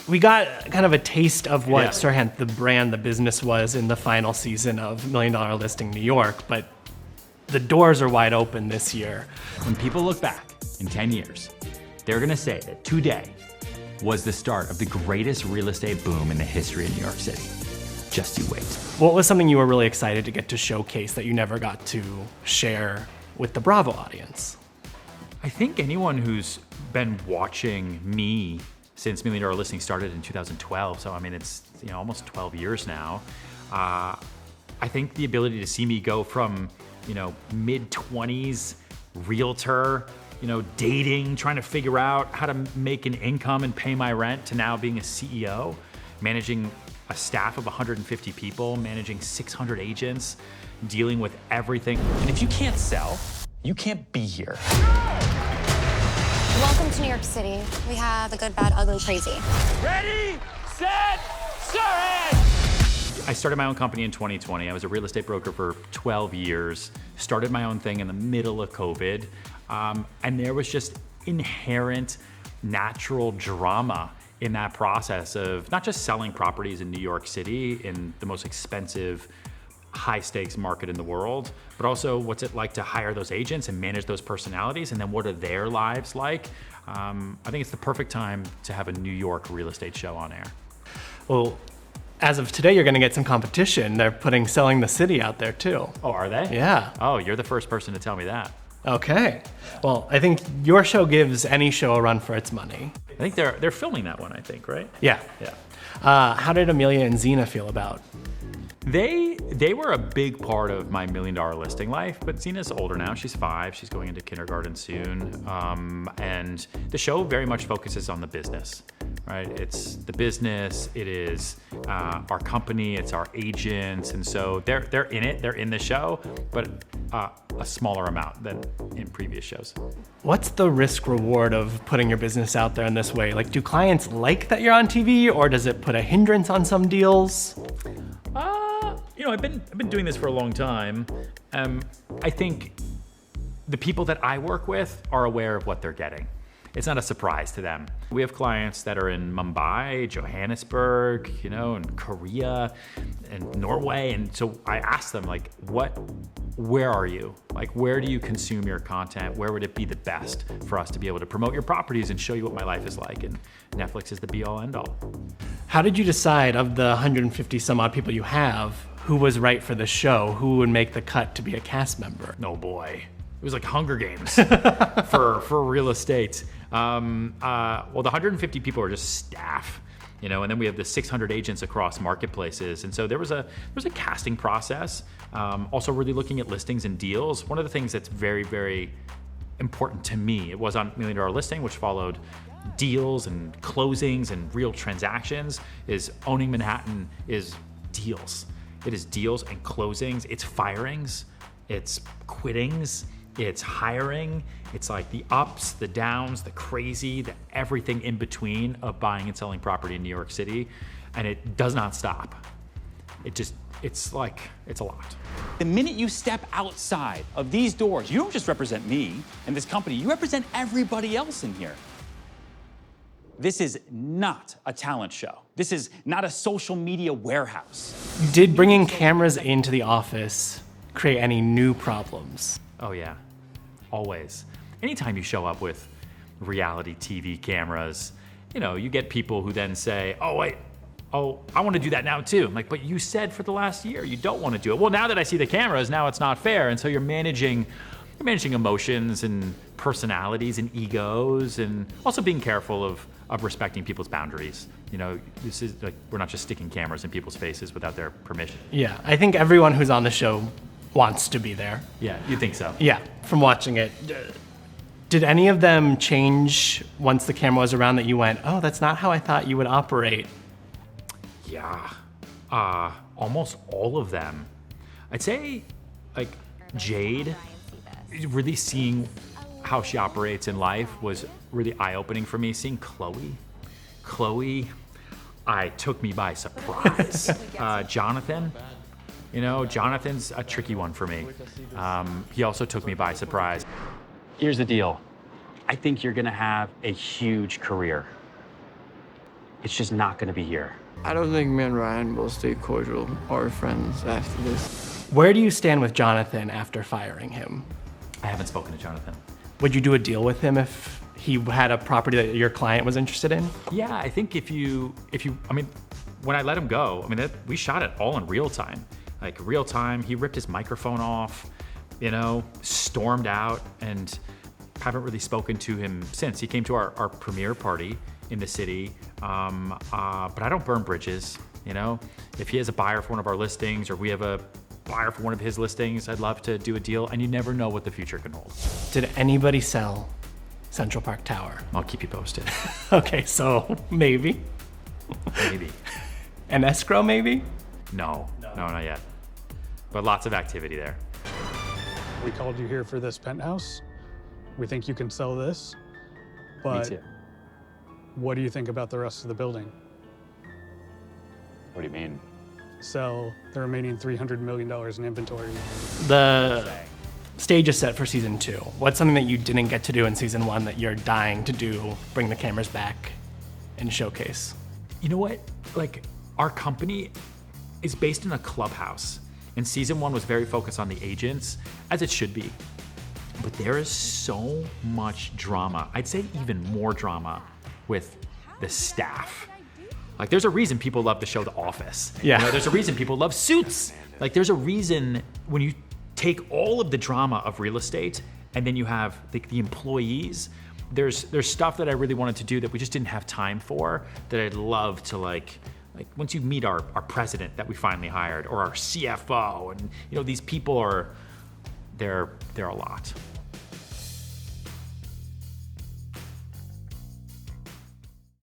We got kind of a taste of what Serhant, the brand, the business was in the final season of $1 Million Listing New York, but the doors are wide open this year. When people look back in 10 years, they're gonna say that today was the start of the greatest real estate boom in the history of New York City. Just you wait. What was something you were really excited to get to showcase that you never got to share with the Bravo audience? I think anyone who's been watching me since $1 Million Listing started in 2012, so I mean it's almost 12 years now. I think the ability to see me go from mid-20s realtor, dating, trying to figure out how to make an income and pay my rent, to now being a CEO, managing a staff of 150 people, managing 600 agents, dealing with everything. And if you can't sell, you can't be here. Welcome to New York City. We have the good, bad, ugly, crazy. Ready, set, Serhant! I started my own company in 2020. I was a real estate broker for 12 years, started my own thing in the middle of COVID, and there was just inherent natural drama in that process of not just selling properties in New York City, in the most expensive, high stakes market in the world, but also what's it like to hire those agents and manage those personalities, and then what are their lives like? I think it's the perfect time to have a New York real estate show on air. Well, as of today, you're gonna get some competition. They're putting Selling the City out there too. Oh, are they? Yeah. Oh, you're the first person to tell me that. Okay. Well, I think your show gives any show a run for its money. I think they're filming that one, I think, right? Yeah. Yeah. How did Amelia and Zena feel about? They were a big part of my $1 Million Listing life, but Zena's older now. She's 5. She's going into kindergarten soon. And the show very much focuses on the business, right? It's the business. It is our company. It's our agents. And so they're in it. They're in the show, but a smaller amount than in previous shows. What's the risk reward of putting your business out there in this way? Like, do clients like that you're on TV, or does it put a hindrance on some deals? I've been doing this for a long time. I think the people that I work with are aware of what they're getting. It's not a surprise to them. We have clients that are in Mumbai, Johannesburg, and Korea and Norway. And so I ask them, like, where are you? Like, where do you consume your content? Where would it be the best for us to be able to promote your properties and show you what my life is like? And Netflix is the be all end all. How did you decide, of the 150 some odd people you have, who was right for the show? Who would make the cut to be a cast member? Oh boy. It was like Hunger Games for real estate. Well, the 150 people are just staff, and then we have the 600 agents across marketplaces. And so there was a casting process. Also really looking at listings and deals. One of the things that's very, very important to me, it was on $1 Million Listing, which followed deals and closings and real transactions, is owning Manhattan is deals. It is deals and closings. It's firings, it's quittings, it's hiring. It's like the ups, the downs, the crazy, the everything in between of buying and selling property in New York City. And it does not stop. It's a lot. The minute you step outside of these doors, you don't just represent me and this company, you represent everybody else in here. This is not a talent show. This is not a social media warehouse. Did bringing cameras into the office create any new problems? Oh yeah, always. Anytime you show up with reality TV cameras, you get people who then say, oh wait, I want to do that now too. I'm like, but you said for the last year you don't want to do it. Well, now that I see the cameras, now it's not fair. And so you're managing emotions and personalities and egos, and also being careful of respecting people's boundaries. This is like, we're not just sticking cameras in people's faces without their permission. Yeah, I think everyone who's on the show wants to be there. Yeah, you think so? Yeah, from watching it. Did any of them change once the camera was around, that you went, oh, that's not how I thought you would operate? Yeah, almost all of them. I'd say, like, Jade, really seeing how she operates in life was really eye-opening for me. Seeing Chloe, took me by surprise. Jonathan, Jonathan's a tricky one for me. He also took me by surprise. Here's the deal. I think you're gonna have a huge career. it's just not gonna be here. I don't think me and Ryan will stay cordial or friends after this. Where do you stand with Jonathan after firing him? I haven't spoken to Jonathan. Would you do a deal with him if he had a property that your client was interested in? Yeah, I think if you, I mean, when I let him go, I mean, we shot it all in real time. Like real time, he ripped his microphone off, you know, stormed out, and haven't really spoken to him since. He came to our premiere party in the city, but I don't burn bridges, you know? If he has a buyer for one of our listings or we have a buyer for one of his listings, I'd love to do a deal, and you never know what the future can hold. Did anybody sell Central Park Tower? I'll keep you posted. Okay, so maybe. Maybe. An escrow, maybe? No, not yet. But lots of activity there. We called you here for this penthouse. We think you can sell this, but Me too. what do you think about the rest of the building? What do you mean? Sell the remaining $300 million in inventory. The stage is set for season 2. What's something that you didn't get to do in season 1 that you're dying to do, bring the cameras back and showcase? You know what? Like, our company is based in a clubhouse, and season 1 was very focused on the agents, as it should be. But there is so much drama. I'd say even more drama with the staff. Like, there's a reason people love the show The Office. Yeah. You know, there's a reason people love Suits. Like, there's a reason when you take all of the drama of real estate and then you have the employees, there's stuff that I really wanted to do that we just didn't have time for, that I'd love to like once you meet our president that we finally hired, or our CFO, and you know, these people they're a lot.